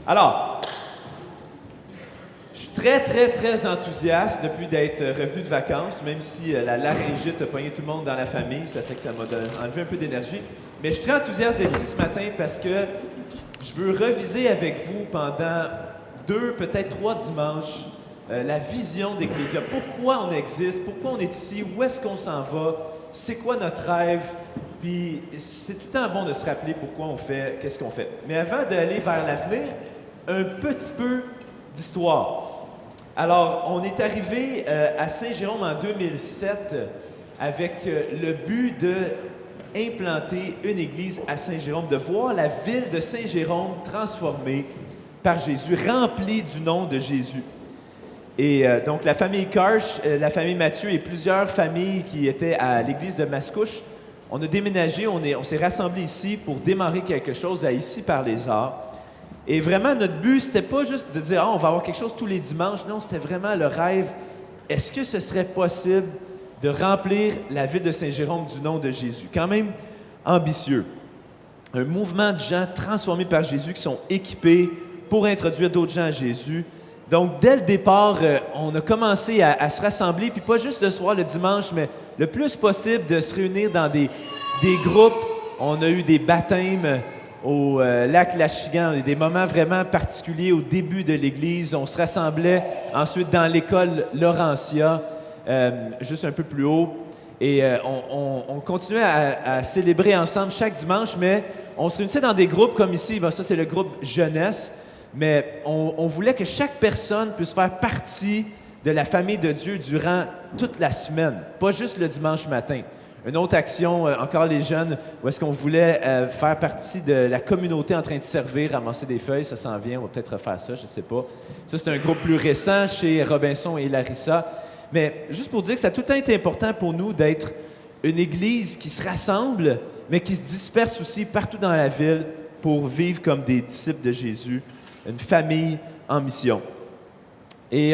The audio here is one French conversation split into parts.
Alors, je suis très, très, très enthousiaste depuis d'être revenu de vacances, même si la laryngite a pogné tout le monde dans la famille, ça fait que ça m'a enlevé un peu d'énergie. Mais je suis très enthousiaste d'être ici ce matin parce que je veux reviser avec vous pendant 2, peut-être 3 dimanches, la vision d'Ecclésia. Pourquoi on existe, pourquoi on est ici, où est-ce qu'on s'en va, c'est quoi notre rêve. Puis c'est tout le temps bon de se rappeler pourquoi on fait, qu'est-ce qu'on fait. Mais avant d'aller vers l'avenir, un petit peu d'histoire. Alors, on est arrivé à Saint-Jérôme en 2007 avec le but d'implanter une église à Saint-Jérôme, de voir la ville de Saint-Jérôme transformée par Jésus, remplie du nom de Jésus. Et donc, la famille Karsh, la famille Mathieu et plusieurs familles qui étaient à l'église de Mascouche, on a déménagé, on s'est rassemblés ici pour démarrer quelque chose à Issy-par-les-Arts. Et vraiment, notre but, c'était pas juste de dire « Ah, on va avoir quelque chose tous les dimanches ». Non, c'était vraiment le rêve. Est-ce que ce serait possible de remplir la ville de Saint-Jérôme du nom de Jésus? Quand même ambitieux. Un mouvement de gens transformés par Jésus qui sont équipés pour introduire d'autres gens à Jésus. Donc, dès le départ, on a commencé à se rassembler, puis pas juste le soir, le dimanche, mais le plus possible de se réunir dans des groupes. On a eu des baptêmes au lac Lachigan, des moments vraiment particuliers au début de l'Église. On se rassemblait ensuite dans l'école Laurentia, juste un peu plus haut. Et on continuait à célébrer ensemble chaque dimanche, mais on se réunissait dans des groupes comme ici. Ben, ça, c'est le groupe jeunesse. Mais on voulait que chaque personne puisse faire partie de la famille de Dieu durant toute la semaine, pas juste le dimanche matin. Une autre action, encore les jeunes, où est-ce qu'on voulait faire partie de la communauté en train de servir, ramasser des feuilles, ça s'en vient, on va peut-être refaire ça, je ne sais pas. Ça, c'est un groupe plus récent chez Robinson et Larissa. Mais juste pour dire que ça a tout le temps été important pour nous d'être une église qui se rassemble, mais qui se disperse aussi partout dans la ville pour vivre comme des disciples de Jésus, une famille en mission. Et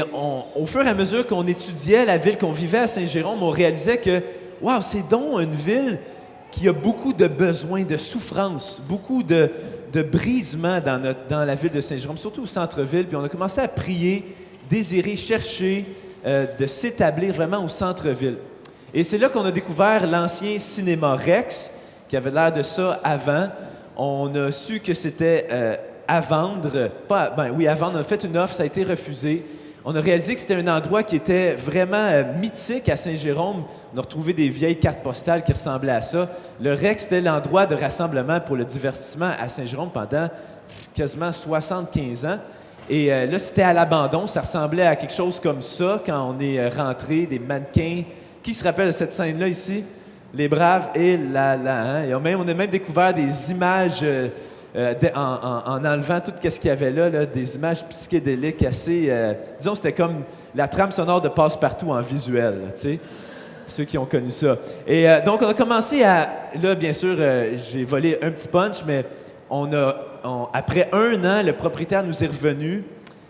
au fur et à mesure qu'on étudiait la ville qu'on vivait à Saint-Jérôme, on réalisait que wow, c'est donc une ville qui a beaucoup de besoins, de souffrances, beaucoup de brisements dans la ville de Saint-Jérôme, surtout au centre-ville. Puis on a commencé à prier, désirer, chercher de s'établir vraiment au centre-ville. Et c'est là qu'on a découvert l'ancien cinéma Rex, qui avait l'air de ça avant. On a su que c'était à vendre. À vendre. On a fait une offre, ça a été refusé. On a réalisé que c'était un endroit qui était vraiment mythique à Saint-Jérôme. On a retrouvé des vieilles cartes postales qui ressemblaient à ça. Le Rex, c'était l'endroit de rassemblement pour le divertissement à Saint-Jérôme pendant quasiment 75 ans. Et là, c'était à l'abandon. Ça ressemblait à quelque chose comme ça quand on est rentré, des mannequins. Qui se rappelle de cette scène-là ici? Les Braves et hein? Et on a même découvert des images en enlevant tout ce qu'il y avait là, des images psychédéliques assez... disons, c'était comme la trame sonore de Passe-Partout en visuel, tu sais, ceux qui ont connu ça. Et donc, on a commencé à... Là, bien sûr, j'ai volé un petit punch, mais après 1 an, le propriétaire nous est revenu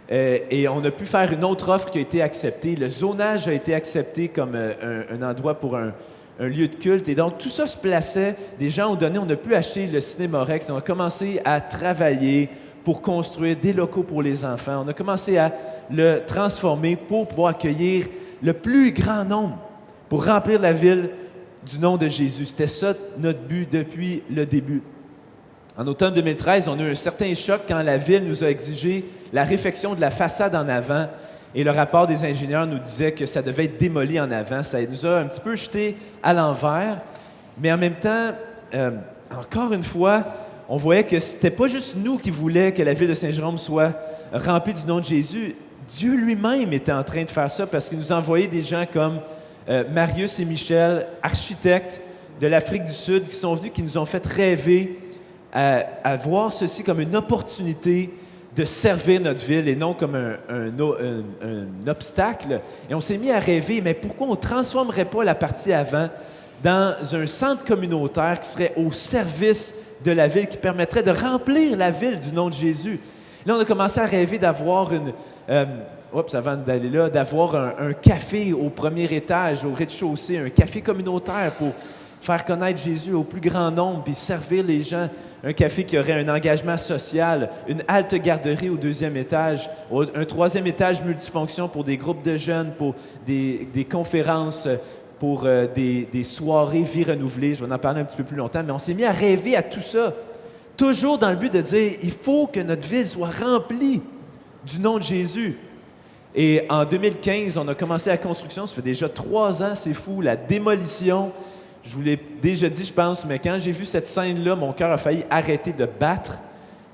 et on a pu faire une autre offre qui a été acceptée. Le zonage a été accepté comme un endroit pour un lieu de culte. Et donc, tout ça se plaçait. Des gens ont donné, on a pu acheter le Cinéma Rex. On a commencé à travailler pour construire des locaux pour les enfants. On a commencé à le transformer pour pouvoir accueillir le plus grand nombre, pour remplir la ville du nom de Jésus. C'était ça notre but depuis le début. En automne 2013, on a eu un certain choc quand la ville nous a exigé la réfection de la façade en avant. Et le rapport des ingénieurs nous disait que ça devait être démoli en avant. Ça nous a un petit peu jeté à l'envers. Mais en même temps, encore une fois, on voyait que c'était pas juste nous qui voulions que la ville de Saint-Jérôme soit remplie du nom de Jésus. Dieu lui-même était en train de faire ça parce qu'il nous envoyait des gens comme Marius et Michel, architectes de l'Afrique du Sud, qui sont venus, qui nous ont fait rêver à voir ceci comme une opportunité de servir notre ville et non comme un obstacle. Et on s'est mis à rêver, mais pourquoi on ne transformerait pas la partie avant dans un centre communautaire qui serait au service de la ville, qui permettrait de remplir la ville du nom de Jésus? Là, on a commencé à rêver d'avoir avant d'aller là, d'avoir un café au premier étage, au rez-de-chaussée, un café communautaire pour faire connaître Jésus au plus grand nombre, puis servir les gens. Un café qui aurait un engagement social, une halte garderie au 2e étage, un 3e étage multifonction pour des groupes de jeunes, pour des conférences, pour des soirées vie renouvelée. Je vais en parler un petit peu plus longtemps, mais on s'est mis à rêver à tout ça, toujours dans le but de dire, il faut que notre ville soit remplie du nom de Jésus. Et en 2015, on a commencé la construction, ça fait déjà 3 ans, c'est fou, la démolition. Je vous l'ai déjà dit, je pense, mais quand j'ai vu cette scène-là, mon cœur a failli arrêter de battre.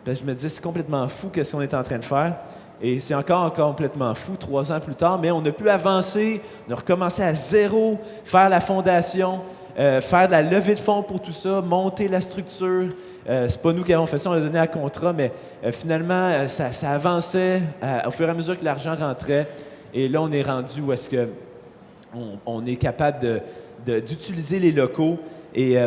Puis je me disais, c'est complètement fou qu'est-ce qu'on est en train de faire. Et c'est encore complètement fou, 3 ans plus tard, mais on a pu avancer, on a recommencé à zéro, faire la fondation, faire de la levée de fonds pour tout ça, monter la structure. C'est pas nous qui avons fait ça, on a donné un contrat, mais finalement, ça avançait au fur et à mesure que l'argent rentrait. Et là, on est rendu où est-ce que on est capable d'utiliser les locaux. Et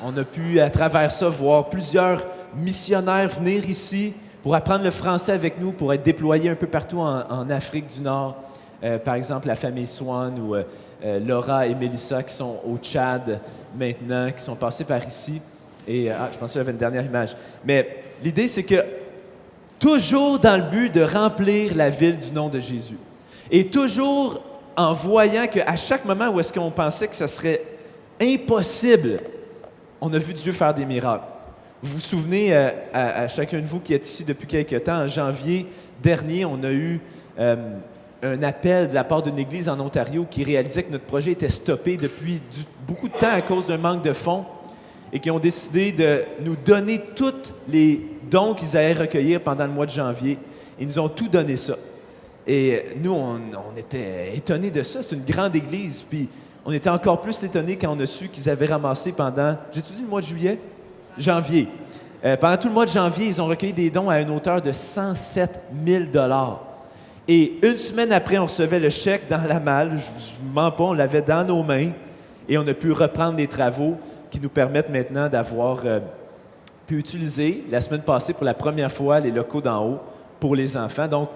on a pu, à travers ça, voir plusieurs missionnaires venir ici pour apprendre le français avec nous, pour être déployés un peu partout en Afrique du Nord. Par exemple, la famille Swan ou Laura et Mélissa qui sont au Tchad maintenant, qui sont passés par ici. Et je pense que j'avais une dernière image. Mais l'idée, c'est que toujours dans le but de remplir la ville du nom de Jésus. Et toujours en voyant qu'à chaque moment où est-ce qu'on pensait que ça serait impossible, on a vu Dieu faire des miracles. Vous vous souvenez, à chacun de vous qui êtes ici depuis quelques temps, en janvier dernier, on a eu un appel de la part d'une église en Ontario qui réalisait que notre projet était stoppé depuis beaucoup de temps à cause d'un manque de fonds et qui ont décidé de nous donner tous les dons qu'ils allaient recueillir pendant le mois de janvier. Ils nous ont tout donné ça. Et nous, on était étonnés de ça. C'est une grande église. Puis on était encore plus étonnés quand on a su qu'ils avaient ramassé pendant, j'ai-tu dit le mois de juillet? Janvier. Pendant tout le mois de janvier, ils ont recueilli des dons à une hauteur de 107 000 $. Et une semaine après, on recevait le chèque dans la malle. Je ne mens pas, on l'avait dans nos mains. Et on a pu reprendre les travaux qui nous permettent maintenant d'avoir pu utiliser, la semaine passée, pour la première fois, les locaux d'en haut pour les enfants. Donc,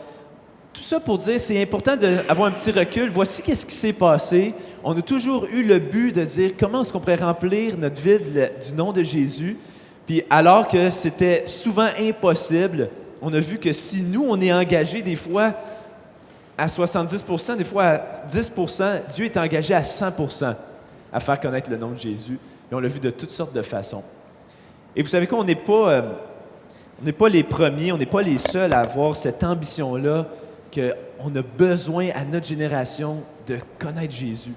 tout ça pour dire, c'est important d'avoir un petit recul. Voici qu'est-ce qui s'est passé. On a toujours eu le but de dire comment est-ce qu'on pourrait remplir notre ville du nom de Jésus. Puis alors que c'était souvent impossible, on a vu que si nous, on est engagés des fois à 70 %, des fois à 10 %, Dieu est engagé à 100 % à faire connaître le nom de Jésus. Et on l'a vu de toutes sortes de façons. Et vous savez quoi, on n'est pas les premiers, on n'est pas les seuls à avoir cette ambition-là qu'on a besoin à notre génération de connaître Jésus.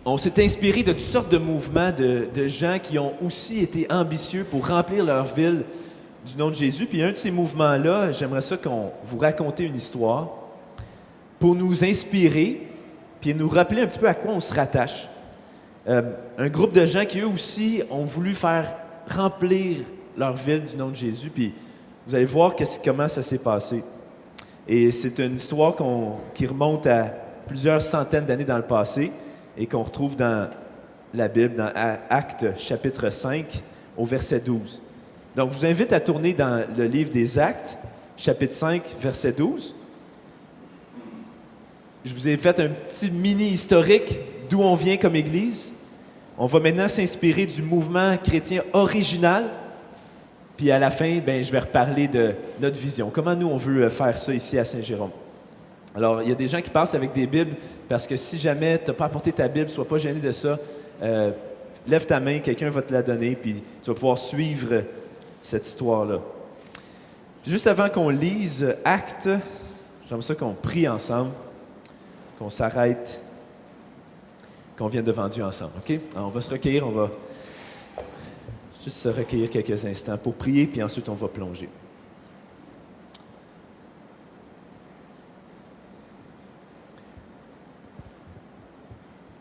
On s'est inspiré de toutes sortes de mouvements de gens qui ont aussi été ambitieux pour remplir leur ville du nom de Jésus. Puis un de ces mouvements-là, j'aimerais ça qu'on vous raconte une histoire pour nous inspirer puis nous rappeler un petit peu à quoi on se rattache. Un groupe de gens qui, eux aussi, ont voulu faire remplir leur ville du nom de Jésus. Puis vous allez voir comment ça s'est passé. Et c'est une histoire qui remonte à plusieurs centaines d'années dans le passé et qu'on retrouve dans la Bible, dans Actes chapitre 5, au verset 12. Donc, je vous invite à tourner dans le livre des Actes, chapitre 5, verset 12. Je vous ai fait un petit mini-historique d'où on vient comme Église. On va maintenant s'inspirer du mouvement chrétien original. Puis à la fin, je vais reparler de notre vision. Comment nous, on veut faire ça ici à Saint-Jérôme. Alors, il y a des gens qui passent avec des Bibles parce que si jamais tu n'as pas apporté ta Bible, sois pas gêné de ça. Lève ta main, quelqu'un va te la donner, puis tu vas pouvoir suivre cette histoire-là. Juste avant qu'on lise Actes, j'aimerais ça qu'on prie ensemble, qu'on s'arrête, qu'on vienne devant Dieu ensemble. OK? Alors, on va se recueillir, on va juste se recueillir quelques instants pour prier, puis ensuite on va plonger.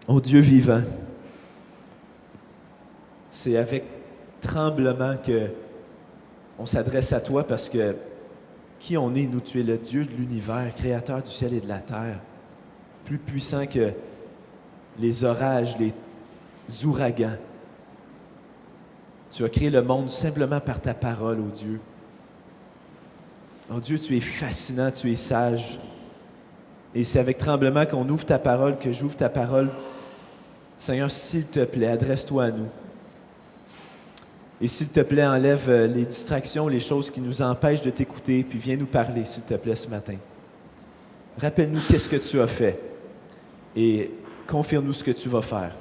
Ô Dieu vivant, c'est avec tremblement que on s'adresse à toi parce que qui on est, nous, tu es le Dieu de l'univers, créateur du ciel et de la terre, plus puissant que les orages, les ouragans. Tu as créé le monde simplement par ta parole, ô Dieu. Ô Dieu, tu es fascinant, tu es sage. Et c'est avec tremblement qu'on ouvre ta parole, que j'ouvre ta parole Seigneur, s'il te plaît, adresse-toi à nous. Et s'il te plaît, enlève les distractions, les choses qui nous empêchent de t'écouter, puis viens nous parler, s'il te plaît, ce matin. Rappelle-nous qu'est-ce que tu as fait et confirme-nous ce que tu vas faire.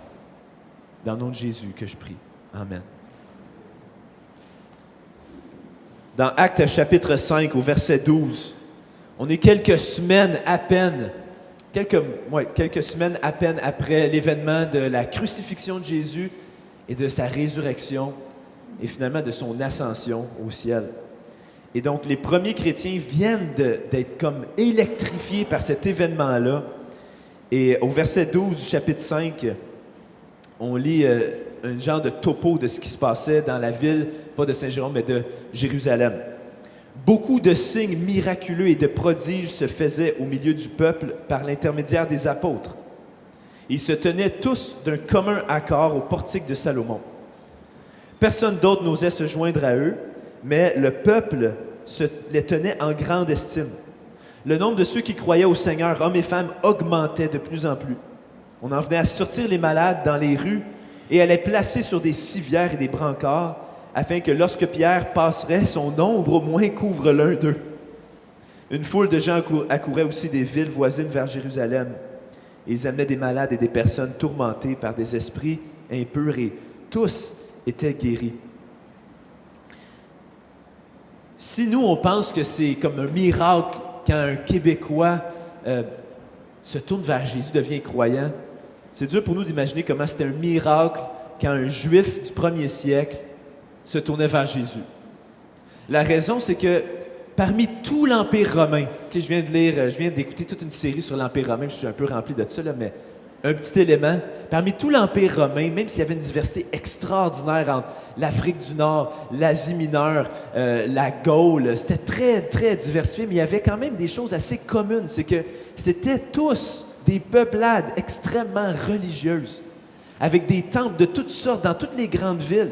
Dans le nom de Jésus que je prie. Amen. Dans Actes chapitre 5, au verset 12, on est quelques semaines à peine après l'événement de la crucifixion de Jésus et de sa résurrection et finalement de son ascension au ciel. Et donc, les premiers chrétiens viennent d'être comme électrifiés par cet événement-là. Et au verset 12 du chapitre 5, on lit un genre de topo de ce qui se passait dans la ville, pas de Saint-Jérôme, mais de Jérusalem. Beaucoup de signes miraculeux et de prodiges se faisaient au milieu du peuple par l'intermédiaire des apôtres. Ils se tenaient tous d'un commun accord au portique de Salomon. Personne d'autre n'osait se joindre à eux, mais le peuple les tenait en grande estime. Le nombre de ceux qui croyaient au Seigneur, hommes et femmes, augmentait de plus en plus. On en venait à sortir les malades dans les rues et à les placer sur des civières et des brancards, afin que lorsque Pierre passerait, son ombre au moins couvre l'un d'eux. Une foule de gens accourait aussi des villes voisines vers Jérusalem. Et ils amenaient des malades et des personnes tourmentées par des esprits impurs et tous étaient guéris. Si nous, on pense que c'est comme un miracle quand un Québécois se tourne vers Jésus, devient croyant, c'est dur pour nous d'imaginer comment c'était un miracle quand un Juif du 1er siècle se tournait vers Jésus. La raison, c'est que parmi tout l'Empire romain, je viens d'écouter toute une série sur l'Empire romain, je suis un peu rempli de ça, là, mais un petit élément, parmi tout l'Empire romain, même s'il y avait une diversité extraordinaire entre l'Afrique du Nord, l'Asie mineure, la Gaule, c'était très, très diversifié, mais il y avait quand même des choses assez communes. C'est que c'était tous des peuplades extrêmement religieuses, avec des temples de toutes sortes dans toutes les grandes villes.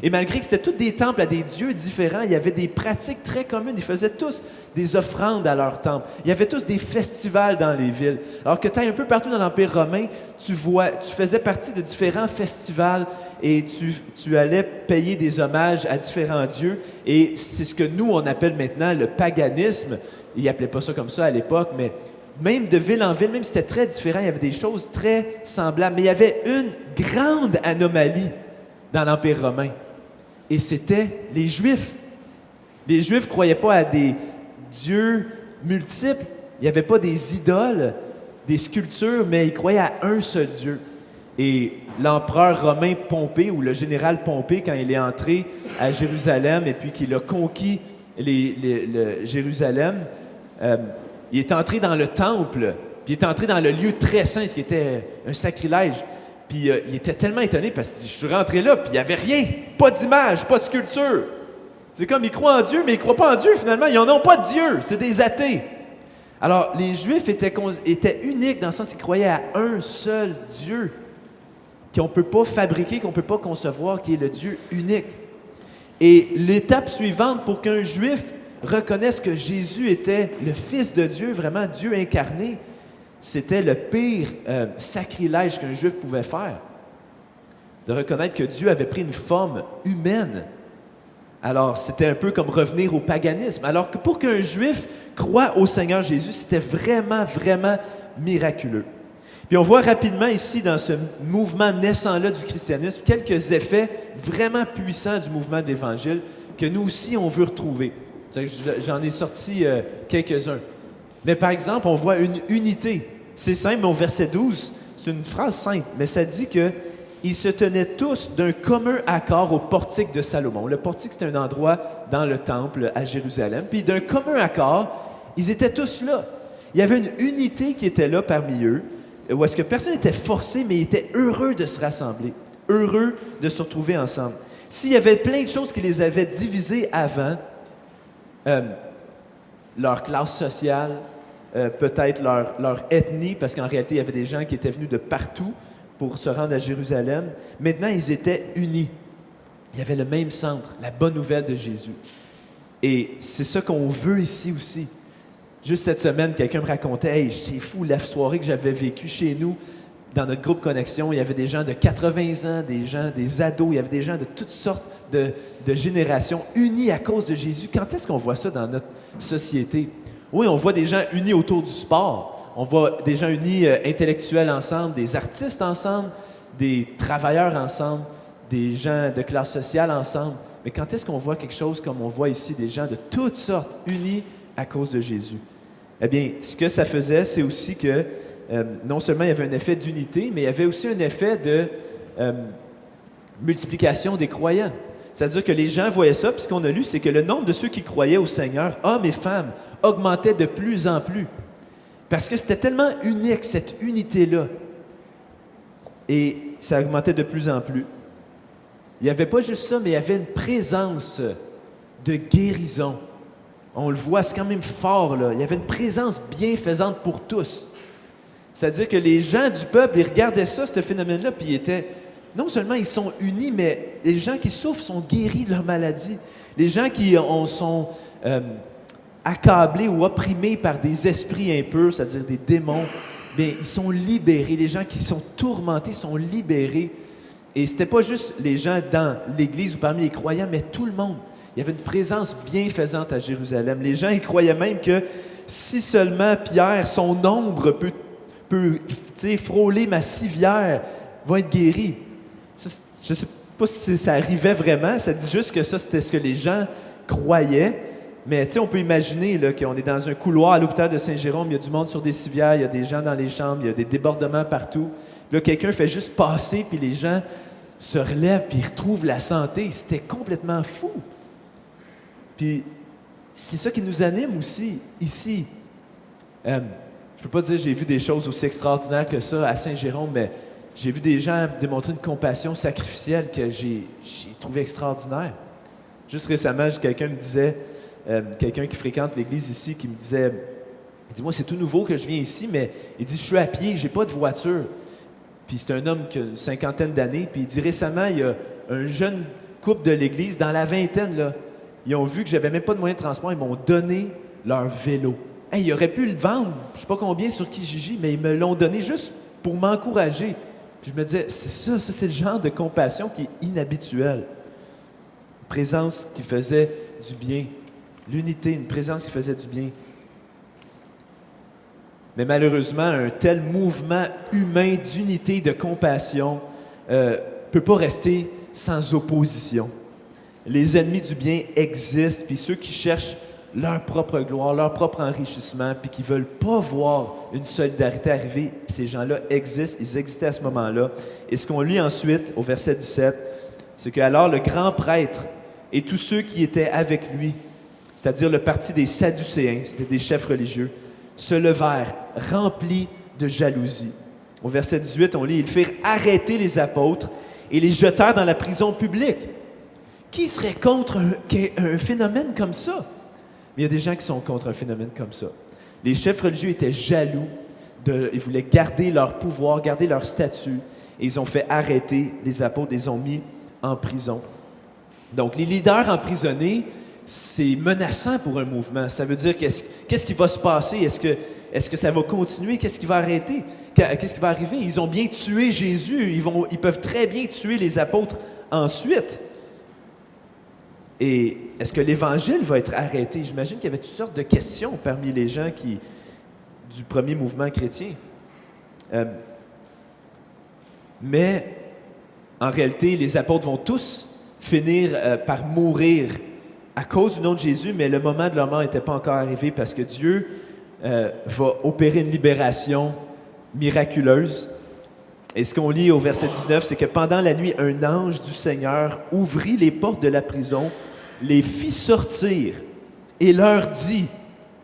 Et malgré que c'était tous des temples à des dieux différents, il y avait des pratiques très communes. Ils faisaient tous des offrandes à leurs temples. Il y avait tous des festivals dans les villes. Alors que tu es un peu partout dans l'Empire romain, tu faisais partie de différents festivals et tu allais payer des hommages à différents dieux. Et c'est ce que nous, on appelle maintenant le paganisme. Ils n'appelaient pas ça comme ça à l'époque, mais même de ville en ville, même si c'était très différent, il y avait des choses très semblables. Mais il y avait une grande anomalie dans l'Empire romain. Et c'était les Juifs. Les Juifs ne croyaient pas à des dieux multiples. Il n'y avait pas des idoles, des sculptures, mais ils croyaient à un seul Dieu. Et l'empereur romain Pompée, ou le général Pompée, quand il est entré à Jérusalem et puis qu'il a conquis Jérusalem, il est entré dans le temple, puis il est entré dans le lieu très saint, ce qui était un sacrilège. Puis il était tellement étonné parce que je suis rentré là, puis il n'y avait rien, pas d'image, pas de sculpture. C'est comme ils croient en Dieu, mais ils ne croient pas en Dieu finalement, ils n'en ont pas de Dieu, c'est des athées. Alors les Juifs étaient uniques dans le sens qu'ils croyaient à un seul Dieu qu'on ne peut pas fabriquer, qu'on ne peut pas concevoir, qui est le Dieu unique. Et l'étape suivante pour qu'un Juif reconnaisse que Jésus était le Fils de Dieu, vraiment Dieu incarné, c'était le pire sacrilège qu'un Juif pouvait faire, de reconnaître que Dieu avait pris une forme humaine. Alors, c'était un peu comme revenir au paganisme. Alors que pour qu'un Juif croie au Seigneur Jésus, c'était vraiment, vraiment miraculeux. Puis on voit rapidement ici, dans ce mouvement naissant-là du christianisme, quelques effets vraiment puissants du mouvement de l'Évangile que nous aussi, on veut retrouver. J'en ai sorti quelques-uns. Mais par exemple, on voit une unité. C'est simple, mais au verset 12, c'est une phrase simple, mais ça dit qu'ils se tenaient tous d'un commun accord au portique de Salomon. Le portique, c'était un endroit dans le temple à Jérusalem. Puis d'un commun accord, ils étaient tous là. Il y avait une unité qui était là parmi eux, où est-ce que personne n'était forcé, mais ils étaient heureux de se rassembler, heureux de se retrouver ensemble. S'il y avait plein de choses qui les avaient divisés avant, leur classe sociale, peut-être leur ethnie, parce qu'en réalité, il y avait des gens qui étaient venus de partout pour se rendre à Jérusalem. Maintenant, ils étaient unis. Il y avait le même centre, la bonne nouvelle de Jésus. Et c'est ça qu'on veut ici aussi. Juste cette semaine, quelqu'un me racontait « Hey, c'est fou, la soirée que j'avais vécue chez nous, dans notre groupe Connexion, il y avait des gens de 80 ans, des ados, il y avait des gens de toutes sortes de générations unis à cause de Jésus. Quand est-ce qu'on voit ça dans notre société? Oui, on voit des gens unis autour du sport. On voit des gens unis intellectuels ensemble, des artistes ensemble, des travailleurs ensemble, des gens de classe sociale ensemble. Mais quand est-ce qu'on voit quelque chose comme on voit ici, des gens de toutes sortes unis à cause de Jésus? Eh bien, ce que ça faisait, c'est aussi que non seulement il y avait un effet d'unité, mais il y avait aussi un effet de multiplication des croyants. C'est-à-dire que les gens voyaient ça, puis ce qu'on a lu, c'est que le nombre de ceux qui croyaient au Seigneur, hommes et femmes, augmentait de plus en plus. Parce que c'était tellement unique, cette unité-là. Et ça augmentait de plus en plus. Il n'y avait pas juste ça, mais il y avait une présence de guérison. On le voit, c'est quand même fort, là. Il y avait une présence bienfaisante pour tous. C'est-à-dire que les gens du peuple, ils regardaient ça, ce phénomène-là, puis ils étaient... Non seulement ils sont unis, mais les gens qui souffrent sont guéris de leur maladie. Les gens qui sont accablés ou opprimés par des esprits impurs, c'est-à-dire des démons, bien, ils sont libérés. Les gens qui sont tourmentés sont libérés. Et c'était pas juste les gens dans l'Église ou parmi les croyants, mais tout le monde. Il y avait une présence bienfaisante à Jérusalem. Les gens, ils croyaient même que si seulement Pierre, son ombre peut frôler ma civière, va être guéri. Ça, je ne sais pas si ça arrivait vraiment. Ça dit juste que ça, c'était ce que les gens croyaient. Mais on peut imaginer là, qu'on est dans un couloir à l'hôpital de Saint-Jérôme, il y a du monde sur des civières, il y a des gens dans les chambres, il y a des débordements partout. Puis là, quelqu'un fait juste passer, puis les gens se relèvent, puis ils retrouvent la santé. C'était complètement fou. Puis c'est ça qui nous anime aussi, ici. Je ne peux pas dire que j'ai vu des choses aussi extraordinaires que ça à Saint-Jérôme, mais j'ai vu des gens démontrer une compassion sacrificielle que j'ai trouvé extraordinaire. Juste récemment, quelqu'un me disait, quelqu'un qui fréquente l'église ici, qui me disait, il dit, moi, c'est tout nouveau que je viens ici, mais il dit, je suis à pied, j'ai pas de voiture. Puis c'est un homme qui a une cinquantaine d'années, puis il dit, récemment, il y a un jeune couple de l'église, dans la vingtaine, là, ils ont vu que j'avais même pas de moyen de transport, ils m'ont donné leur vélo. Hey, ils auraient pu le vendre, je sais pas combien sur Kijiji, mais ils me l'ont donné juste pour m'encourager. Puis je me disais, c'est ça c'est le genre de compassion qui est inhabituelle. Une présence qui faisait du bien. L'unité, une présence qui faisait du bien. Mais malheureusement, un tel mouvement humain d'unité, de compassion, ne peut pas rester sans opposition. Les ennemis du bien existent, puis ceux qui cherchent leur propre gloire, leur propre enrichissement, puis qui ne veulent pas voir une solidarité arriver, ces gens-là existent, ils existaient à ce moment-là. Et ce qu'on lit ensuite, au verset 17, c'est qu'alors le grand prêtre et tous ceux qui étaient avec lui, c'est-à-dire le parti des Sadducéens, c'était des chefs religieux, se levèrent, remplis de jalousie. Au verset 18, on lit, ils firent arrêter les apôtres et les jetèrent dans la prison publique. Qui serait contre un phénomène comme ça? Mais il y a des gens qui sont contre un phénomène comme ça. Les chefs religieux étaient jaloux, ils voulaient garder leur pouvoir, garder leur statut, et ils ont fait arrêter les apôtres, ils les ont mis en prison. Donc, les leaders emprisonnés, c'est menaçant pour un mouvement. Ça veut dire qu'est-ce qui va se passer? Est-ce que ça va continuer? Qu'est-ce qui va arrêter? Qu'est-ce qui va arriver? Ils ont bien tué Jésus. Ils peuvent très bien tuer les apôtres ensuite. Et est-ce que l'Évangile va être arrêté? J'imagine qu'il y avait toutes sortes de questions parmi les gens du premier mouvement chrétien. Mais, en réalité, les apôtres vont tous finir par mourir à cause du nom de Jésus, mais le moment de leur mort n'était pas encore arrivé parce que Dieu va opérer une libération miraculeuse. Et ce qu'on lit au verset 19, c'est que pendant la nuit, un ange du Seigneur ouvrit les portes de la prison, les fit sortir et leur dit,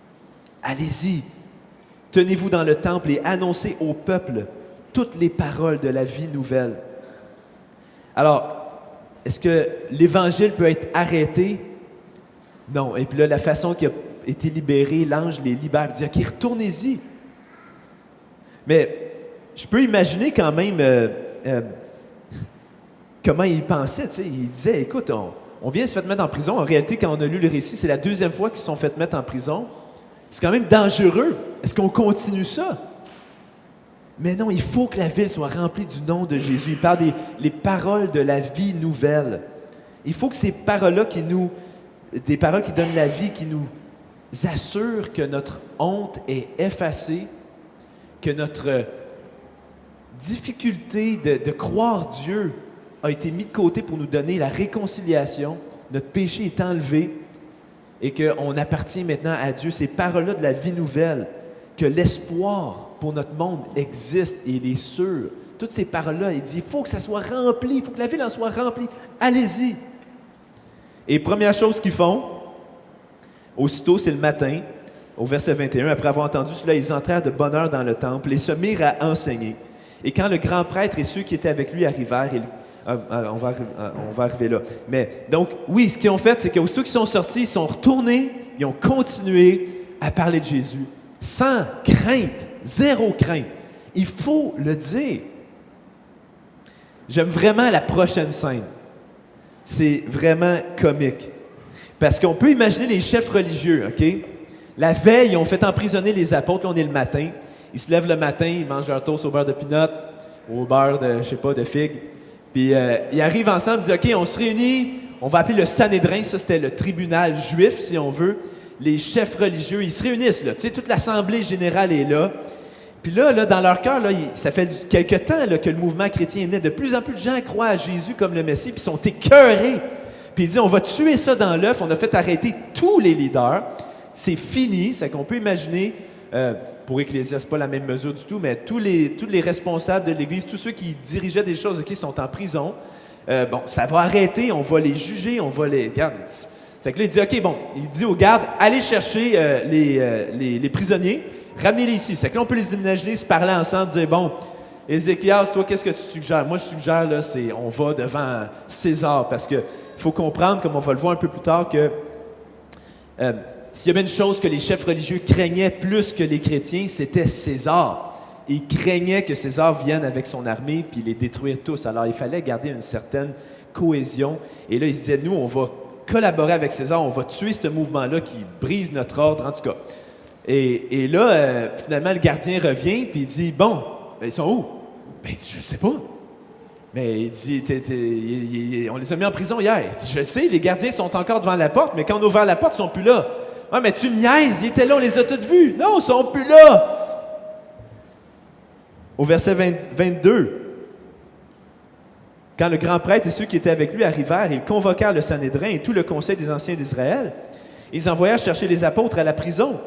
« Allez-y, tenez-vous dans le temple et annoncez au peuple toutes les paroles de la vie nouvelle. » Alors, est-ce que l'Évangile peut être arrêté? Non. Et puis là, la façon qu'il a été libéré, l'ange les libère, il dit, « OK, retournez-y. » Mais je peux imaginer quand même comment il pensait. Tu sais. Il disait, écoute, on vient de se faire mettre en prison. En réalité, quand on a lu le récit, c'est la deuxième fois qu'ils se sont fait mettre en prison. C'est quand même dangereux. Est-ce qu'on continue ça? Mais non, il faut que la ville soit remplie du nom de Jésus. Il parle les paroles de la vie nouvelle. Il faut que ces paroles-là des paroles qui donnent la vie, qui nous assurent que notre honte est effacée, que notre difficulté de croire Dieu a été mise de côté pour nous donner la réconciliation, notre péché est enlevé et qu'on appartient maintenant à Dieu. Ces paroles-là de la vie nouvelle, que l'espoir pour notre monde existe et il est sûr. Toutes ces paroles-là, il dit, il faut que ça soit rempli, il faut que la ville en soit remplie. Allez-y. Et première chose qu'ils font, aussitôt, c'est le matin, au verset 21, après avoir entendu cela, ils entrèrent de bonne heure dans le temple et se mirent à enseigner. Et quand le grand prêtre et ceux qui étaient avec lui arrivèrent, on va arriver là. Mais donc, oui, ce qu'ils ont fait, c'est qu'aussitôt qu'ils sont sortis, ils sont retournés, ils ont continué à parler de Jésus. Sans crainte, zéro crainte. Il faut le dire. J'aime vraiment la prochaine scène. C'est vraiment comique. Parce qu'on peut imaginer les chefs religieux, OK? La veille, ils ont fait emprisonner les apôtres. Là, on est le matin. Ils se lèvent le matin, ils mangent leur toast au beurre de pinot, au beurre de figue. Puis ils arrivent ensemble, ils disent, OK, on se réunit, on va appeler le Sanhédrin. Ça, c'était le tribunal juif, si on veut. Les chefs religieux, ils se réunissent, là. Tu sais, toute l'assemblée générale est là. Puis là, dans leur cœur, là, ça fait quelque temps là, que le mouvement chrétien est né. De plus en plus de gens croient à Jésus comme le Messie, puis sont écœurés. Puis ils disent, on va tuer ça dans l'œuf. On a fait arrêter tous les leaders. C'est fini. C'est qu'on peut imaginer, pour Ecclésia, c'est pas la même mesure du tout, mais tous les responsables de l'Église, tous ceux qui dirigeaient des choses, qui sont en prison, bon, ça va arrêter. On va les juger, on va les... Regarde, c'est que là, il dit, OK, bon, il dit aux gardes, allez chercher les prisonniers, ramenez-les ici. C'est que là, on peut les imaginer se parler ensemble, dire, bon, Ézéchias, toi, qu'est-ce que tu suggères? Moi, je suggère, là, on va devant César, parce qu'il faut comprendre, comme on va le voir un peu plus tard, que s'il y avait une chose que les chefs religieux craignaient plus que les chrétiens, c'était César. Ils craignaient que César vienne avec son armée puis les détruire tous. Alors, il fallait garder une certaine cohésion. Et là, ils se disaient, nous, on va collaborer avec César, on va tuer ce mouvement-là qui brise notre ordre, en tout cas. Et là, finalement, le gardien revient, puis il dit, bon, ils sont où? Ben, il dit, je sais pas. Mais il dit, on les a mis en prison hier. Il dit, je sais, les gardiens sont encore devant la porte, mais quand on a ouvert la porte, ils sont plus là. Ah, mais tu me niaises, ils étaient là, on les a tous vus. Non, ils sont plus là. Au verset 22, quand le grand prêtre et ceux qui étaient avec lui arrivèrent, ils convoquèrent le Sanhédrin et tout le conseil des anciens d'Israël. Ils envoyèrent chercher les apôtres à la prison.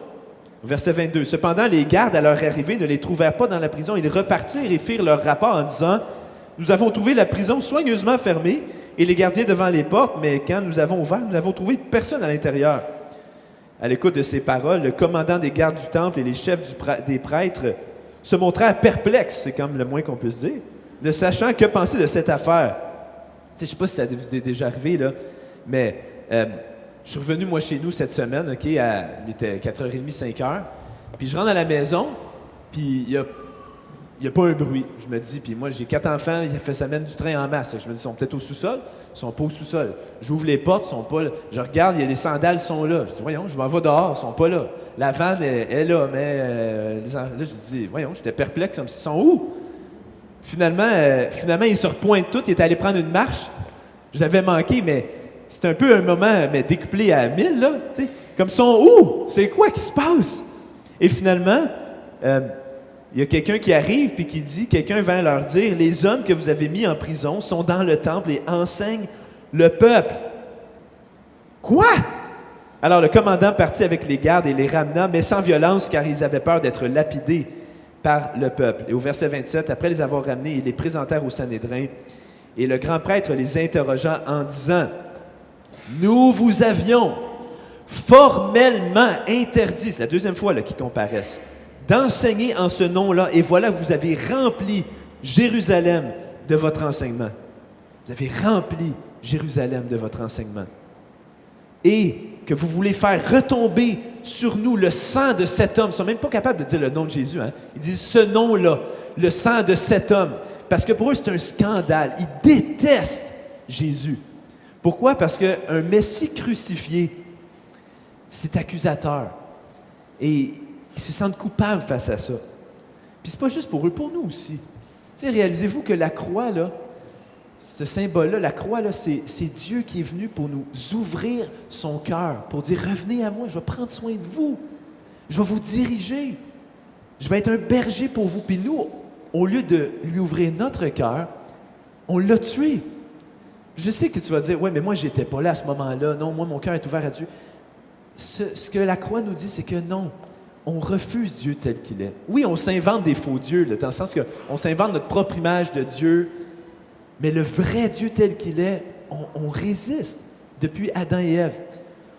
Verset 22. Cependant, les gardes, à leur arrivée, ne les trouvèrent pas dans la prison. Ils repartirent et firent leur rapport en disant, « Nous avons trouvé la prison soigneusement fermée et les gardiens devant les portes, mais quand nous avons ouvert, nous n'avons trouvé personne à l'intérieur. » À l'écoute de ces paroles, le commandant des gardes du temple et les chefs des prêtres se montrèrent perplexes, c'est comme le moins qu'on puisse dire, ne sachant que penser de cette affaire. Je ne sais pas si ça vous est déjà arrivé, là, mais je suis revenu, moi, chez nous cette semaine, OK, il était 4h30, 5h, puis je rentre à la maison, puis il n'y a pas un bruit. Je me dis, puis moi, j'ai 4 enfants, ça mène du train en masse. Je me dis, ils sont peut-être au sous-sol. Ils sont pas au sous-sol. J'ouvre les portes, ils sont pas là. Je regarde, les sandales sont là. Je dis, voyons, je m'en vais dehors, ils sont pas là. La vanne est là, mais là, je dis, voyons, j'étais perplexe. Ils sont où? Finalement, ils se repointent tous. Ils étaient allés prendre une marche. Je les avais manqués, mais c'est un peu un moment décuplé à 1000, là. T'sais. Comme ils sont où? C'est quoi qui se passe? Et finalement, il y a quelqu'un qui arrive puis qui dit, quelqu'un vient leur dire, les hommes que vous avez mis en prison sont dans le temple et enseignent le peuple. Quoi? Alors le commandant partit avec les gardes et les ramena, mais sans violence, car ils avaient peur d'être lapidés par le peuple. Et au verset 27, après les avoir ramenés, ils les présentèrent au Sanhédrin. Et le grand prêtre les interrogea en disant, « Nous vous avions formellement interdit, c'est la deuxième fois qu'ils comparaissent, d'enseigner en ce nom-là, et voilà, vous avez rempli Jérusalem de votre enseignement. » Vous avez rempli Jérusalem de votre enseignement. Et que vous voulez faire retomber sur nous le sang de cet homme. Ils ne sont même pas capables de dire le nom de Jésus. Hein? Ils disent ce nom-là, le sang de cet homme. Parce que pour eux, c'est un scandale. Ils détestent Jésus. Pourquoi? Parce qu'un Messie crucifié, c'est accusateur. Et ils se sentent coupables face à ça. Puis c'est pas juste pour eux, pour nous aussi. Tu sais, réalisez-vous que la croix, là, ce symbole-là, la croix, là, c'est Dieu qui est venu pour nous ouvrir son cœur, pour dire, revenez à moi, je vais prendre soin de vous. Je vais vous diriger. Je vais être un berger pour vous. Puis nous, au lieu de lui ouvrir notre cœur, on l'a tué. Je sais que tu vas dire, ouais, mais moi, j'étais pas là à ce moment-là. Non, moi, mon cœur est ouvert à Dieu. Ce que la croix nous dit, c'est que non, on refuse Dieu tel qu'il est. Oui, on s'invente des faux dieux, là, dans le sens qu'on s'invente notre propre image de Dieu, mais le vrai Dieu tel qu'il est, on résiste depuis Adam et Ève.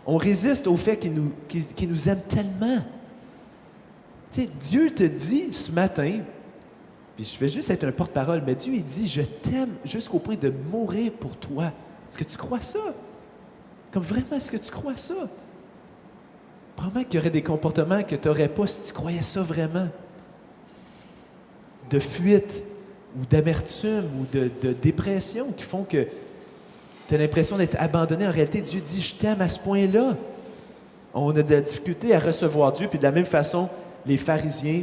On résiste au fait qu'il nous aime tellement. Tu sais, Dieu te dit ce matin, puis je vais juste être un porte-parole, mais Dieu, il dit, je t'aime jusqu'au point de mourir pour toi. Est-ce que tu crois ça? Comme vraiment, est-ce que tu crois ça? Probablement qu'il y aurait des comportements que tu n'aurais pas si tu croyais ça vraiment. De fuite, ou d'amertume, ou de dépression, qui font que tu as l'impression d'être abandonné. En réalité, Dieu dit, je t'aime à ce point-là. On a de la difficulté à recevoir Dieu, puis de la même façon, les pharisiens,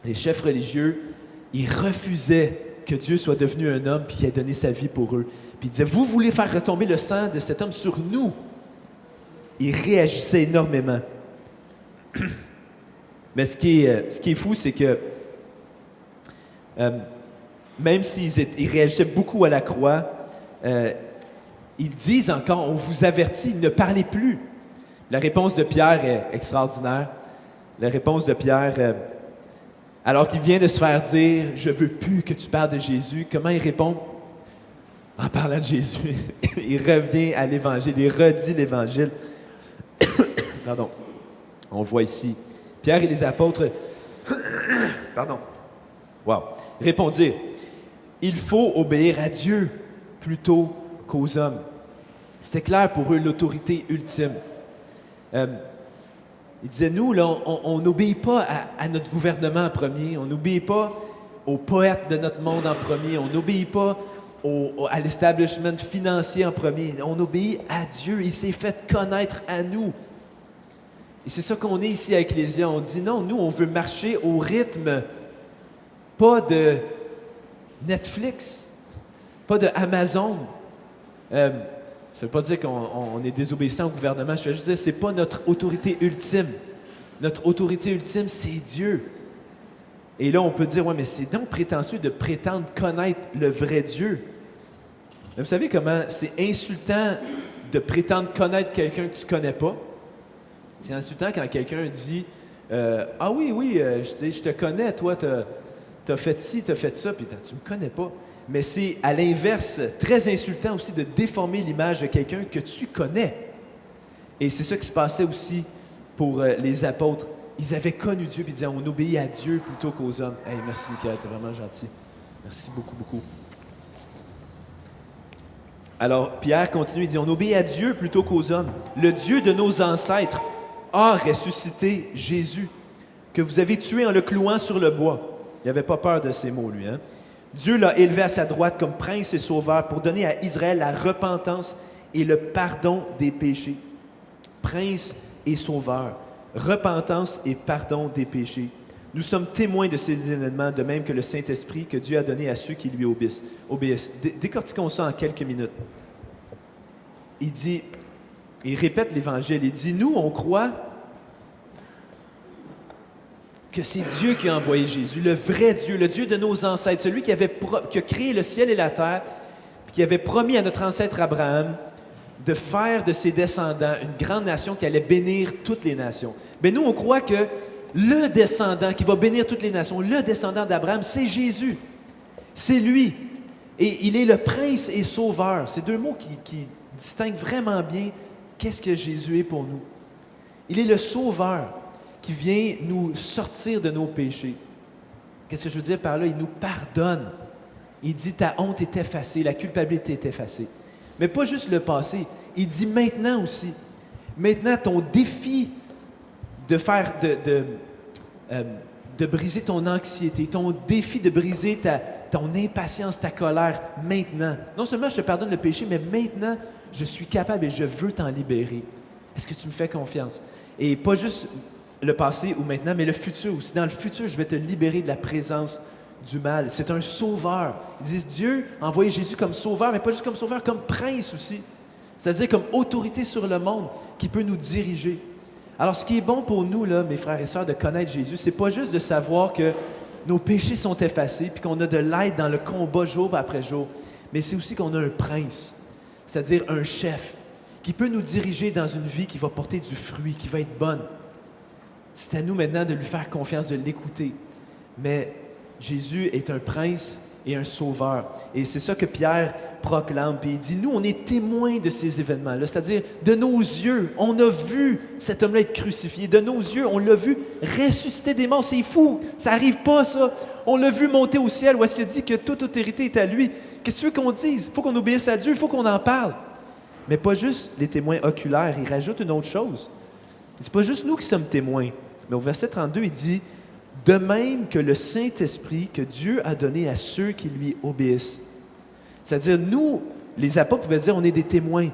les chefs religieux, ils refusaient que Dieu soit devenu un homme puis qu'il ait donné sa vie pour eux. Puis ils disaient, vous voulez faire retomber le sang de cet homme sur nous. Ils réagissaient énormément. Mais ce qui est fou, c'est que même s'ils réagissaient beaucoup à la croix, ils disent encore, on vous avertit, ne parlez plus. La réponse de Pierre est extraordinaire. La réponse de Pierre, alors qu'il vient de se faire dire, je ne veux plus que tu parles de Jésus, comment il répond? En parlant de Jésus, il revient à l'Évangile, il redit l'Évangile. Pardon. On voit ici. Pierre et les apôtres, répondirent, il faut obéir à Dieu plutôt qu'aux hommes. C'était clair pour eux, l'autorité ultime. Il disait, nous, là, on n'obéit pas à notre gouvernement en premier, on n'obéit pas aux poètes de notre monde en premier, on n'obéit pas à l'establishment financier en premier, on obéit à Dieu. Il s'est fait connaître à nous. Et c'est ça qu'on est ici à Ecclésia. On dit non, nous, on veut marcher au rythme, pas de Netflix, pas de Amazon. Ça ne veut pas dire qu'on est désobéissant au gouvernement. Je veux juste dire, ce n'est pas notre autorité ultime. Notre autorité ultime, c'est Dieu. Et là, on peut dire, ouais, mais c'est donc prétentieux de prétendre connaître le vrai Dieu. Mais vous savez comment c'est insultant de prétendre connaître quelqu'un que tu ne connais pas? C'est insultant quand quelqu'un dit ah oui, je te connais, toi, tu as fait ci, tu as fait ça, puis tu ne me connais pas. Mais c'est à l'inverse très insultant aussi de déformer l'image de quelqu'un que tu connais. Et c'est ça qui se passait aussi pour les apôtres. Ils avaient connu Dieu, puis ils disaient on obéit à Dieu plutôt qu'aux hommes. Hey, merci, Michael, tu es vraiment gentil. Merci beaucoup, beaucoup. Alors, Pierre continue, il dit on obéit à Dieu plutôt qu'aux hommes. Le Dieu de nos ancêtres a ressuscité Jésus, que vous avez tué en le clouant sur le bois. Il n'avait pas peur de ces mots, lui. Hein? Dieu l'a élevé à sa droite comme prince et sauveur pour donner à Israël la repentance et le pardon des péchés. Prince et sauveur, repentance et pardon des péchés. Nous sommes témoins de ces événements, de même que le Saint-Esprit que Dieu a donné à ceux qui lui obéissent. Décortiquons ça en quelques minutes. Il répète l'Évangile, il dit, nous, on croit que c'est Dieu qui a envoyé Jésus, le vrai Dieu, le Dieu de nos ancêtres, celui qui a créé le ciel et la terre, puis qui avait promis à notre ancêtre Abraham de faire de ses descendants une grande nation qui allait bénir toutes les nations. Bien, nous, on croit que le descendant qui va bénir toutes les nations, le descendant d'Abraham, c'est Jésus. C'est lui. Et il est le prince et sauveur. C'est deux mots qui distinguent vraiment bien qu'est-ce que Jésus est pour nous. Il est le sauveur qui vient nous sortir de nos péchés. Qu'est-ce que je veux dire par là? Il nous pardonne. Il dit ta honte est effacée, la culpabilité est effacée. Mais pas juste le passé. Il dit maintenant aussi. Maintenant, ton défi de briser ton anxiété, ton défi de briser ton impatience, ta colère, maintenant. Non seulement je te pardonne le péché, mais maintenant, je suis capable et je veux t'en libérer. Est-ce que tu me fais confiance? Et pas juste le passé ou maintenant, mais le futur aussi. Dans le futur, je vais te libérer de la présence du mal. C'est un sauveur. Ils disent, Dieu a envoyé Jésus comme sauveur, mais pas juste comme sauveur, comme prince aussi. C'est-à-dire comme autorité sur le monde qui peut nous diriger. Alors, ce qui est bon pour nous, là, mes frères et sœurs, de connaître Jésus, c'est pas juste de savoir que nos péchés sont effacés puis qu'on a de l'aide dans le combat jour après jour, mais c'est aussi qu'on a un prince, c'est-à-dire un chef, qui peut nous diriger dans une vie qui va porter du fruit, qui va être bonne. C'est à nous maintenant de lui faire confiance, de l'écouter. Mais Jésus est un prince et un sauveur. Et c'est ça que Pierre proclame. Puis il dit, nous, on est témoins de ces événements-là. C'est-à-dire, de nos yeux, on a vu cet homme-là être crucifié. De nos yeux, on l'a vu ressusciter des morts. C'est fou, ça n'arrive pas, ça. On l'a vu monter au ciel où est-ce qu'il dit que toute autorité est à lui. Qu'est-ce que tu veux qu'on dise? Il faut qu'on obéisse à Dieu, il faut qu'on en parle. Mais pas juste les témoins oculaires. Il rajoute une autre chose. C'est pas juste nous qui sommes témoins. Mais au verset 32, il dit, « De même que le Saint-Esprit que Dieu a donné à ceux qui lui obéissent. » C'est-à-dire, nous, les apôtres pouvaient dire, on est des témoins.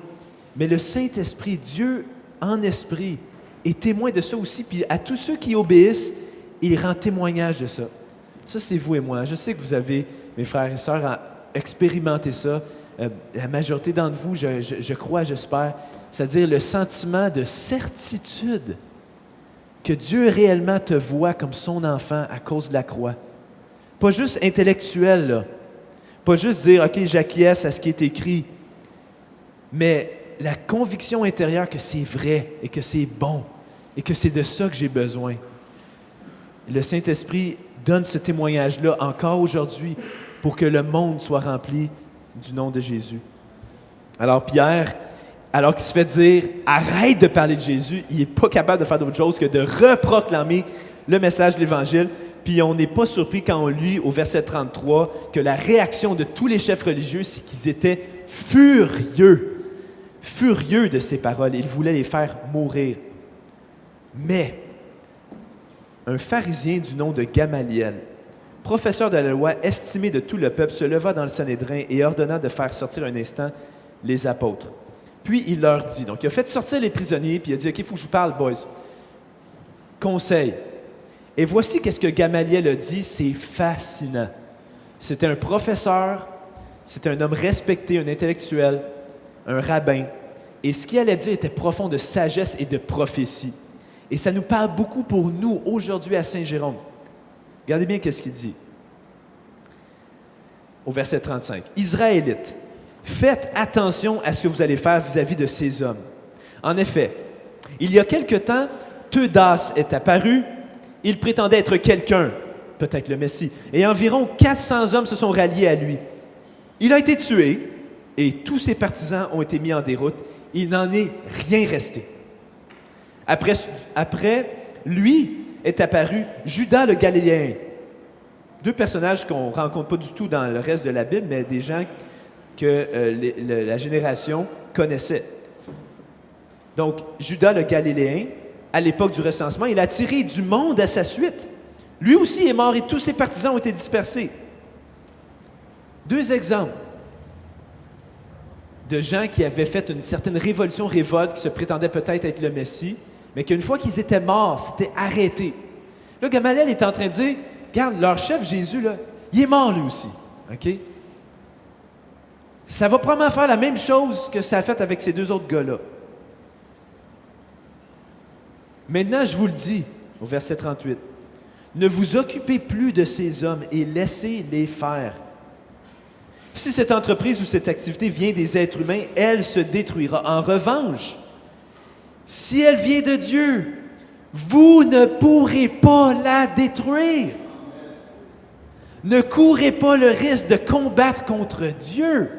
Mais le Saint-Esprit, Dieu en esprit, est témoin de ça aussi. Puis à tous ceux qui obéissent, il rend témoignage de ça. Ça, c'est vous et moi. Je sais que vous avez, mes frères et sœurs, expérimenté ça. La majorité d'entre vous, je crois, j'espère, c'est-à-dire le sentiment de certitude que Dieu réellement te voit comme son enfant à cause de la croix. Pas juste intellectuel, là. Pas juste dire, OK, j'acquiesce à ce qui est écrit, mais la conviction intérieure que c'est vrai et que c'est bon et que c'est de ça que j'ai besoin. Le Saint-Esprit donne ce témoignage-là encore aujourd'hui pour que le monde soit rempli du nom de Jésus. Alors Pierre, alors qu'il se fait dire « Arrête de parler de Jésus », il n'est pas capable de faire d'autre chose que de reproclamer le message de l'Évangile. Puis on n'est pas surpris quand on lit au verset 33 que la réaction de tous les chefs religieux, c'est qu'ils étaient furieux de ces paroles. Ils voulaient les faire mourir. Mais un pharisien du nom de Gamaliel, professeur de la loi, estimé de tout le peuple, se leva dans le Sanhédrin et ordonna de faire sortir un instant les apôtres. Puis il leur dit, donc il a fait sortir les prisonniers, puis il a dit, OK, il faut que je vous parle, boys. Conseil. Et voici qu'est-ce que Gamaliel a dit, c'est fascinant. C'était un professeur, c'était un homme respecté, un intellectuel, un rabbin. Et ce qu'il allait dire était profond de sagesse et de prophétie. Et ça nous parle beaucoup pour nous, aujourd'hui à Saint-Jérôme. Regardez bien qu'est-ce qu'il dit. Au verset 35. « Israélites, faites attention à ce que vous allez faire vis-à-vis de ces hommes. En effet, il y a quelque temps, Theudas est apparu. Il prétendait être quelqu'un, peut-être le Messie, et environ 400 hommes se sont ralliés à lui. Il a été tué et tous ses partisans ont été mis en déroute. Il n'en est rien resté. Après, lui est apparu Judas le Galiléen. Deux personnages qu'on ne rencontre pas du tout dans le reste de la Bible, mais des gens que la génération connaissait. Donc, Judas le Galiléen, à l'époque du recensement, il a attiré du monde à sa suite. Lui aussi est mort et tous ses partisans ont été dispersés. Deux exemples de gens qui avaient fait une certaine révolte, qui se prétendaient peut-être être le Messie, mais qu'une fois qu'ils étaient morts, c'était arrêté. Là, Gamaliel est en train de dire, regarde, leur chef Jésus, là, il est mort lui aussi. OK? Ça va probablement faire la même chose que ça a fait avec ces deux autres gars-là. Maintenant, je vous le dis, au verset 38, ne vous occupez plus de ces hommes et laissez-les faire. Si cette entreprise ou cette activité vient des êtres humains, elle se détruira. En revanche, si elle vient de Dieu, vous ne pourrez pas la détruire. Ne courez pas le risque de combattre contre Dieu.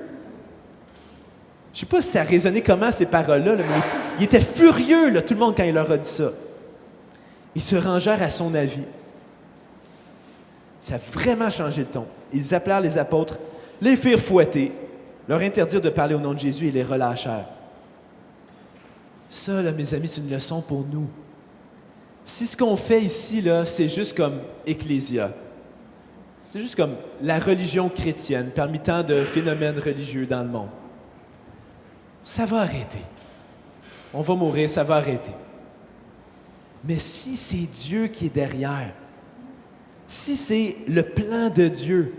Je ne sais pas si ça a résonné comment ces paroles-là, mais il était furieux, là, tout le monde, quand il leur a dit ça. Ils se rangèrent à son avis. Ça a vraiment changé le ton. Ils appelèrent les apôtres, les firent fouetter, leur interdirent de parler au nom de Jésus et les relâchèrent. Ça, là, mes amis, c'est une leçon pour nous. Si ce qu'on fait ici, là, c'est juste comme Ecclésia, c'est juste comme la religion chrétienne parmi tant de phénomènes religieux dans le monde, ça va arrêter. On va mourir, ça va arrêter. Mais si c'est Dieu qui est derrière, si c'est le plan de Dieu,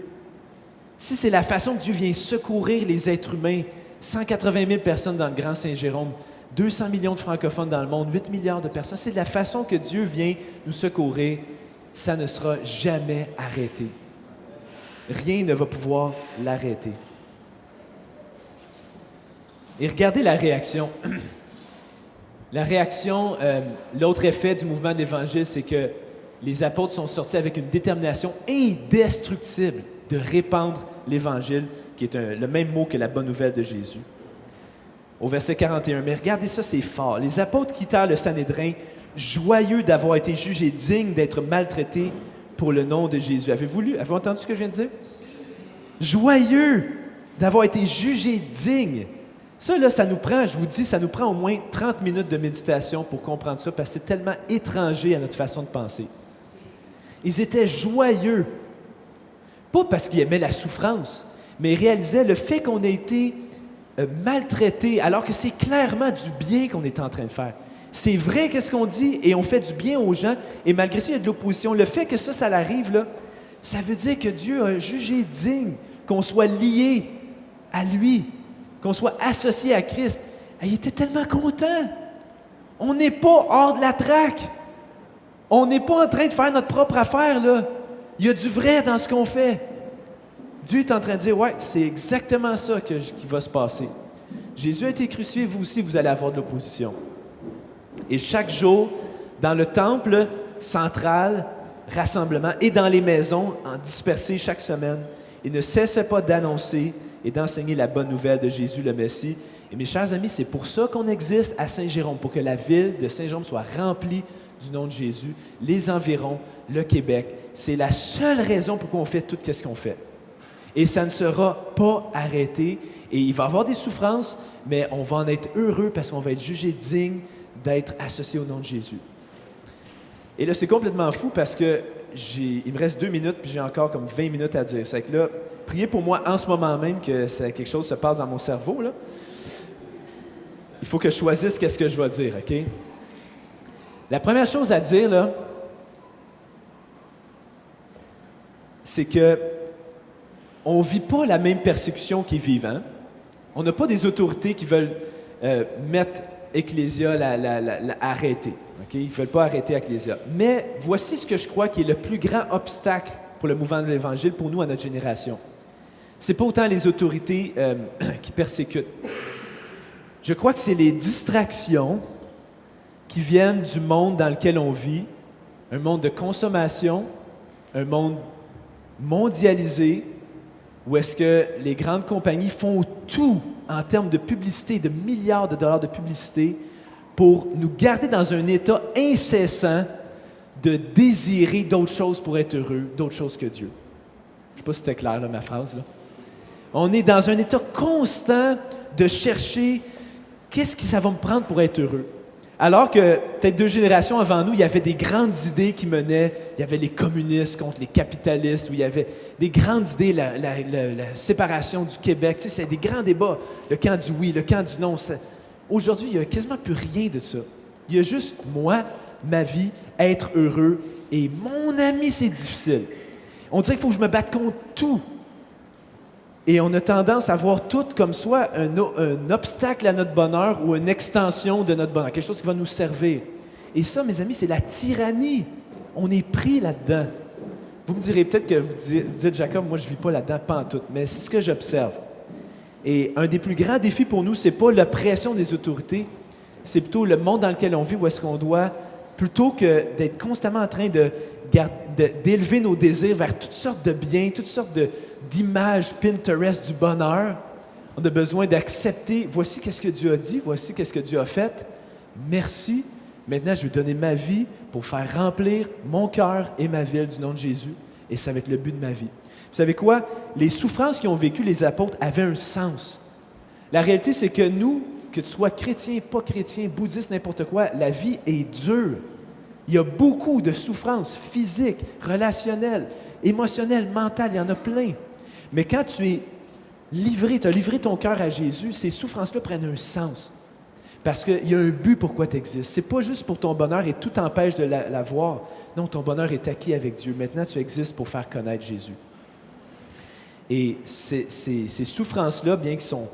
si c'est la façon que Dieu vient secourir les êtres humains, 180 000 personnes dans le Grand Saint-Jérôme, 200 millions de francophones dans le monde, 8 milliards de personnes, c'est la façon que Dieu vient nous secourir, ça ne sera jamais arrêté. Rien ne va pouvoir l'arrêter. Et regardez la réaction. La réaction, l'autre effet du mouvement de l'Évangile, c'est que les apôtres sont sortis avec une détermination indestructible de répandre l'Évangile, qui est le même mot que la bonne nouvelle de Jésus. Au verset 41, mais regardez ça, c'est fort. Les apôtres quittèrent le Sanhédrin, joyeux d'avoir été jugés dignes d'être maltraités pour le nom de Jésus. Avez-vous entendu ce que je viens de dire? Joyeux d'avoir été jugés dignes. Ça, là, ça nous prend, je vous dis, ça nous prend au moins 30 minutes de méditation pour comprendre ça, parce que c'est tellement étranger à notre façon de penser. Ils étaient joyeux, pas parce qu'ils aimaient la souffrance, mais ils réalisaient le fait qu'on a été maltraités, alors que c'est clairement du bien qu'on est en train de faire. C'est vrai qu'est-ce qu'on dit, et on fait du bien aux gens, et malgré ça, il y a de l'opposition. Le fait que ça arrive, là, ça veut dire que Dieu a jugé digne qu'on soit lié à lui, qu'on soit associé à Christ. Il était tellement content. On n'est pas hors de la traque. On n'est pas en train de faire notre propre affaire, là. Il y a du vrai dans ce qu'on fait. Dieu est en train de dire, ouais, c'est exactement ça qui va se passer. Jésus a été crucifié, vous aussi, vous allez avoir de l'opposition. Et chaque jour, dans le temple central, rassemblement, et dans les maisons, en dispersés chaque semaine, il ne cessait pas d'annoncer et d'enseigner la bonne nouvelle de Jésus le Messie. Et mes chers amis, c'est pour ça qu'on existe à Saint-Jérôme, pour que la ville de Saint-Jérôme soit remplie du nom de Jésus, les environs, le Québec. C'est la seule raison pour qu'on fait tout ce qu'on fait. Et ça ne sera pas arrêté. Et il va y avoir des souffrances, mais on va en être heureux parce qu'on va être jugé digne d'être associé au nom de Jésus. Et là, c'est complètement fou parce que il me reste 2 minutes, puis j'ai encore comme 20 minutes à dire. C'est que là, priez pour moi en ce moment même que quelque chose se passe dans mon cerveau, là. Il faut que je choisisse qu'est-ce que je vais dire, OK? La première chose à dire, là, c'est que on ne vit pas la même persécution qu'ils vivent. Hein? On n'a pas des autorités qui veulent mettre Ecclésia arrêter. Okay? Ils ne veulent pas arrêter Ecclésia. Mais voici ce que je crois qui est le plus grand obstacle pour le mouvement de l'Évangile, pour nous, à notre génération. Ce n'est pas autant les autorités qui persécutent. Je crois que c'est les distractions qui viennent du monde dans lequel on vit, un monde de consommation, un monde mondialisé, où est-ce que les grandes compagnies font tout en termes de publicité, de milliards de dollars de publicité, pour nous garder dans un état incessant de désirer d'autres choses pour être heureux, d'autres choses que Dieu. Je ne sais pas si c'était clair, là, ma phrase. Là. On est dans un état constant de chercher qu'est-ce que ça va me prendre pour être heureux. Alors que, peut-être 2 générations avant nous, il y avait des grandes idées qui menaient. Il y avait les communistes contre les capitalistes, où il y avait des grandes idées, la séparation du Québec. Tu sais, c'est des grands débats. Le camp du oui, le camp du non. Aujourd'hui, il n'y a quasiment plus rien de ça. Il y a juste moi, ma vie, être heureux. Et mon ami, c'est difficile. On dirait qu'il faut que je me batte contre tout. Et on a tendance à voir tout comme soit un obstacle à notre bonheur ou une extension de notre bonheur, quelque chose qui va nous servir. Et ça, mes amis, c'est la tyrannie. On est pris là-dedans. Vous me direz peut-être que vous dites, Jacob, moi je ne vis pas là-dedans, pas en tout, mais c'est ce que j'observe. Et un des plus grands défis pour nous, ce n'est pas la pression des autorités, c'est plutôt le monde dans lequel on vit, où est-ce qu'on doit, plutôt que d'être constamment en train d'élever nos désirs vers toutes sortes de biens, toutes sortes d'images Pinterest du bonheur, on a besoin d'accepter, voici qu'est-ce que Dieu a dit, voici qu'est-ce que Dieu a fait, merci, maintenant je vais donner ma vie pour faire remplir mon cœur et ma ville du nom de Jésus, et ça va être le but de ma vie. Vous savez quoi? Les souffrances qu'ont vécues les apôtres avaient un sens. La réalité, c'est que nous, que tu sois chrétien, pas chrétien, bouddhiste, n'importe quoi, la vie est dure. Il y a beaucoup de souffrances physiques, relationnelles, émotionnelles, mentales, il y en a plein. Mais quand tu es livré, tu as livré ton cœur à Jésus, ces souffrances-là prennent un sens. Parce qu'il y a un but pourquoi tu existes. Ce n'est pas juste pour ton bonheur et tout t'empêche de l'avoir. Non, ton bonheur est acquis avec Dieu. Maintenant, tu existes pour faire connaître Jésus. Et ces souffrances-là, bien qu'elles sont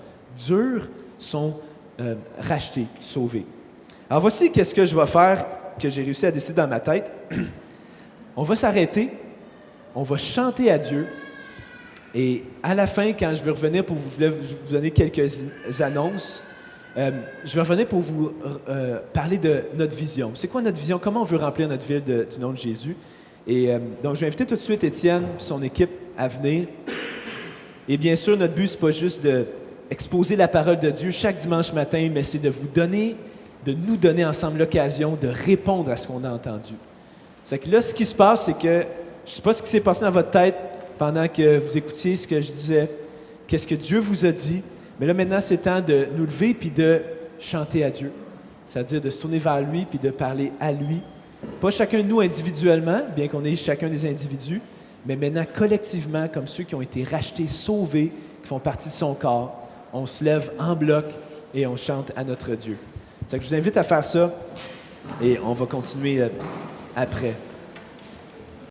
dures, sont rachetées, sauvées. Alors voici qu'est-ce que je vais faire, que j'ai réussi à décider dans ma tête. On va s'arrêter, on va chanter à Dieu. Et à la fin, quand je vais revenir pour vous donner quelques annonces, je vais revenir pour vous parler de notre vision. C'est quoi notre vision? Comment on veut remplir notre ville du nom de Jésus? Et donc, je vais inviter tout de suite Étienne et son équipe à venir. Et bien sûr, notre but, ce n'est pas juste d'exposer la parole de Dieu chaque dimanche matin, mais c'est de nous donner ensemble l'occasion de répondre à ce qu'on a entendu. C'est que là, ce qui se passe, c'est que je ne sais pas ce qui s'est passé dans votre tête pendant que vous écoutiez ce que je disais, qu'est-ce que Dieu vous a dit, mais là, maintenant, c'est temps de nous lever puis de chanter à Dieu. C'est-à-dire de se tourner vers lui puis de parler à lui. Pas chacun de nous individuellement, bien qu'on ait chacun des individus, mais maintenant collectivement, comme ceux qui ont été rachetés, sauvés, qui font partie de son corps, on se lève en bloc et on chante à notre Dieu. C'est que je vous invite à faire ça et on va continuer après.